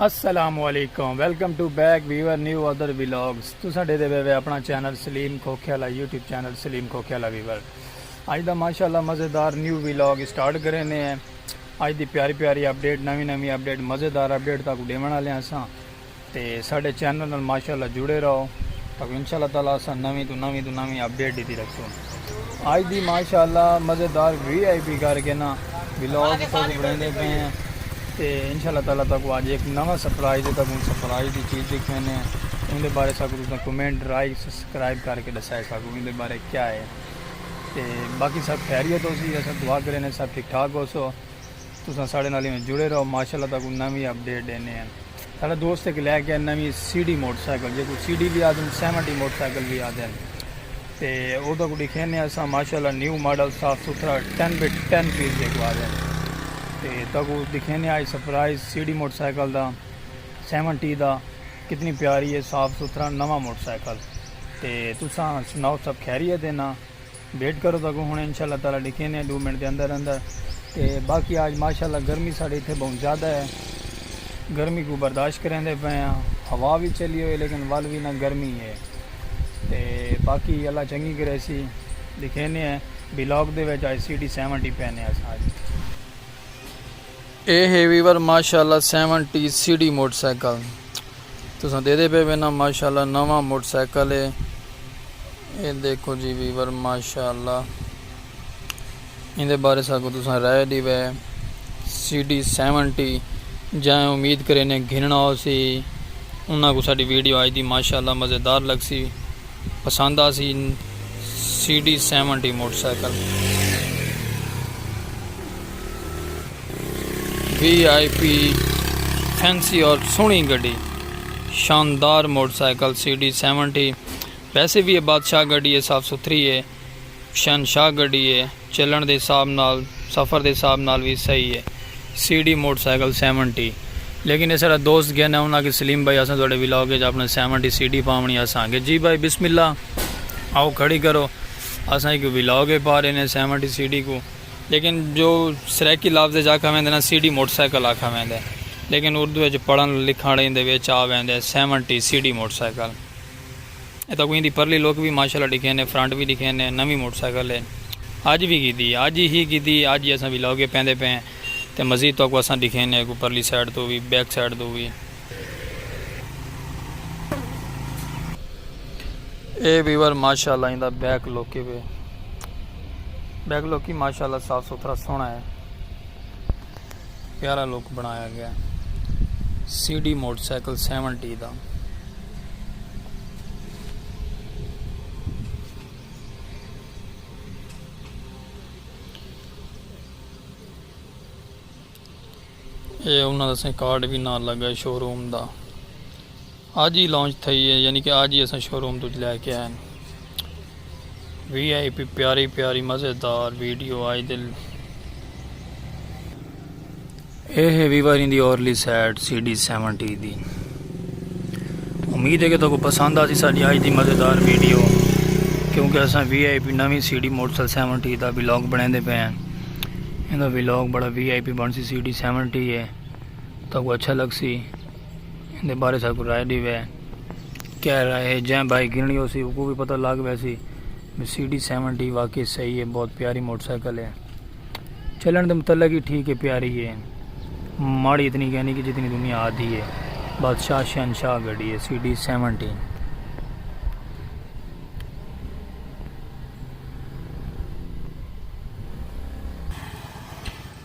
अस्सलामुअलैकुम welcome to back viewer new other vlogs तुसां डेदे वे अपना channel Salim Khokhela YouTube channel Salim Khokhela viewer अज दा माशाल्लाह मज़ेदार न्यू व्लॉग स्टार्ट करे ने अज दी प्यारी प्यारी अपडेट नवी अपडेट मज़ेदार अपडेट तक देवन वाले असां ते साडे चैनल नाल माशाल्लाह जुड़े रहो तक इंशाल्लाह ताला असां नवी तो नवी अपडेट दी रखो। अज दी माशाल्लाह मज़ेदार VIP करके ना व्लॉग तक बनाते पे हैं तो इंशाल्लाह ताला तक आज एक नवा सरप्राइज है तक सरप्राइज की चीज़ दिखाने उनके बारे तुम कमेंट लाइक सब्सक्राइब करके दसा सको उनके बारे क्या है तो बाकी सब खैरियत हो सी अस दुआ करें सब ठीक ठाक हो सो तुम साढ़े नाल में जुड़े रहो माशाल्लाह तक नवी अपडेट देने हैं। साढ़ा दोस्त एक लैके नवी CD मोटरसाइकिल जो CD भी आते 70 मोटरसाइकिल भी आते हैं तो वो तक दिखाने अस माशाल्लाह न्यू मॉडल साफ सुथरा 10x10 पीस देखवा दें तक दिखाने आज सरप्राइज CD मोटरसाइकिल का 70 का कितनी प्यारी है साफ सुथरा नवा मोटरसाइकिल तो तुसा सुनाओ सब खैरियत है ना वेट करो तक हूँ इंशाल्लाह ताला दिखाने 2 मिनट के अंदर अंदर तो बाकी आज माशाल्लाह गर्मी साढ़े इतने बहुत ज़्यादा है गर्मी को बर्दाश्त करेंदे पे हवा भी चली हुई लेकिन वल भी ना गर्मी है तो बाकी अल्लाह चंगी करे सी दिखाने ब्लॉग दे विच आज CD 70 पहने आज ये वीवर माशाल्लाह 70 CD मोटरसाइकिल तुम दे पे ना माशाल्लाह नवा मोटरसाइकिल है ये देखो जी वीवर माशाल्लाह इनके बारे साको तुम राय दी वे CD 70 जै उम्मीद करें ने घिनना हो सी उन्होंने को साड़ी वीडियो आई थी माशाल्लाह मज़ेदार लग सी पसंद आ सी CD 70 मोटरसाइकिल VIP फैंसी और सोहनी गड्डी शानदार मोटरसाइकिल CD 70 वैसे भी ये बादशाह गड्डी है साफ सुथरी है शहनशाह गड्डी है चलन के हिसाब नाल सफ़र के हिसाब नाल भी सही है CD मोटरसाइकिल 70 लेकिन ये सारा दोस्त गया ना उन्होंने सलीम भाई अस थोड़े व्लॉग अपने 70 CD पावनी असांगे जी भाई बिस्मिल्लाह आओ खड़ी करो असा एक व्लॉग पा रहे हैं 70 CD को लेकिन जो सराइकी लफ्ज़ आखा वेंदे ना CD मोटरसाइकिल आखा वेंदे लेकिन उर्दू पढ़न लिखण दे आ वेंदे 70 CD मोटरसाइकिल ये तो कोई परली लोग भी माशाल्लाह दिखे ने फ्रंट भी दिखे ने नवी मोटरसाइकिल है अज भी की अज ही अस व्लॉग पैंदे पे हैं तो मजीद तो अस दिखे ने परली साइड तो भी बैक साइड तो भी ये वीवर माशाल्लाह इंदा बैक लोके पे बैक लुक ही माशाल्लाह साफ सुथरा सोहना है प्यारा लुक बनाया गया CD मोटरसाइकिल 70 का ये उन्होंने कार्ड भी ना लगा शोरूम का अज ही लॉन्च थी है यानी कि अज ही अस शोरूम तो लैके आए VIP प्यारी प्यारी मज़ेदार वीडियो आज दिल ये वीवर इन दी औरली साइड CD 70 दी उम्मीद है कि तो पसंद आ सी साड़ी आज दी मज़ेदार वीडियो क्योंकि अस VIP नवी CD मोटरसाइकिल 70 का व्लॉग बनाते पे हैं इनका व्लॉग बड़ा VIP बन सी CD 70 है तो अच्छा लग सी इनके बारे सब राय दी वे क्या राय है जै भाई गिरनी हो सी उसको भी पता लग वैसी CD 70 वाकई सही है बहुत प्यारी मोटरसाइकिल है चलन के मतलब ही ठीक है प्यारी है माड़ी इतनी कहनी कि जितनी दुनिया आती है बादशाह शहनशाह गड्डी है CD 70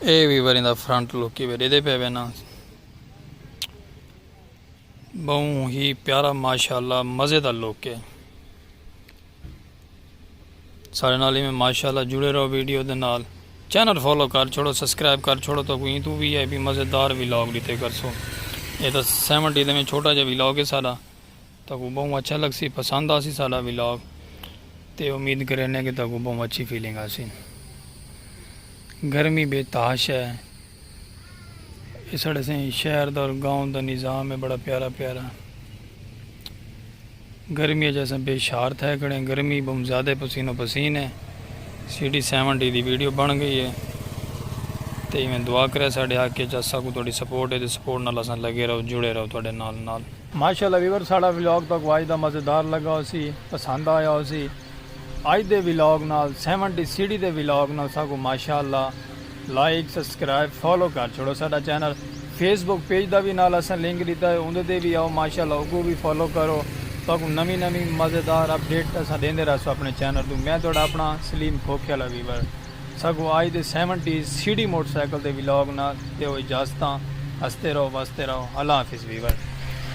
ये वीवर इंदा फ्रंट लुक ही दे पे ना बहु ही प्यारा माशाल्लाह मज़ेदार लुक है सारे नाली में माशाल्लाह जुड़े रहो वीडियो के नाल चैनल फॉलो कर छोड़ो सब्सक्राइब कर छोड़ो तो कोई तू भी है भी मज़ेदार व्लॉग दिते कर सो ये तो 70 में छोटा जहा व्लॉग है सारा तो बहुत अच्छा लग सी पसंद आ सी सारा व्लॉग तो उम्मीद करें कि तक बहुत अच्छी फीलिंग आ सी गर्मी बेताश है ये साढ़े से शहर का और गाँव का निज़ाम है बड़ा प्यारा प्यारा गर्मी जैसे बेशारत है खड़े गर्मी बहुत ज़्यादा पसीनो पसीन है CD 70 की वीडियो बन गई है ਤੇ ਇਵੇਂ ਦੁਆ ਕਰੇ ਸਾਡੇ ਹੱਕ ਚ ਅਸਾਂ ਕੋ ਤੁਹਾਡੀ ਸਪੋਰਟ ਹੈ ਤੇ ਸਪੋਰਟ ਨਾਲ ਅਸਾਂ ਲੱਗੇ ਰਹੋ ਜੁੜੇ ਰਹੋ ਤੁਹਾਡੇ ਨਾਲ ਮਾਸ਼ਾਅੱਲਾ ਵੀਵਰ ਸਾਡਾ ਵਲੌਗ ਤੱਕ ਵਾਜ ਦਾ ਮਜ਼ੇਦਾਰ ਲੱਗਾ ਹੋ ਸੀ ਪਸੰਦ ਆਇਆ ਹੋ ਸੀ ਅੱਜ ਦੇ ਵਲੌਗ ਨਾਲ 70 ਸੀਡੀ ਦੇ ਵਲੌਗ ਨਾਲ ਸਾਕੋ ਮਾਸ਼ਾਅੱਲਾ ਲਾਈਕ ਸਬਸਕ੍ਰਾਈਬ ਫੋਲੋ ਕਰ ਛੋੜੋ ਸਾਡਾ ਚੈਨਲ ਫੇਸਬੁੱਕ पेज ਦਾ ਵੀ ਨਾਲ ਅਸਾਂ ਲਿੰਕ ਦਿੱਤਾ ਹੈ ਉਹਦੇ ਤੇ ਵੀ ਆਓ ਮਾਸ਼ਾਅੱਲਾ ਉਹ ਵੀ ਫੋਲੋ ਕਰੋ ताकि नवी मज़ेदार अपडेट अस देंदे रहो अपने चैनल तो मैं थोड़ा अपना सलीम खोखेला वीवर सगो आज दे 70 सीडी मोटरसाइकिल के व्लॉग ना ते इजाजत हंसते रहो बसते रहो अल्लाह हाफिज़ वीवर।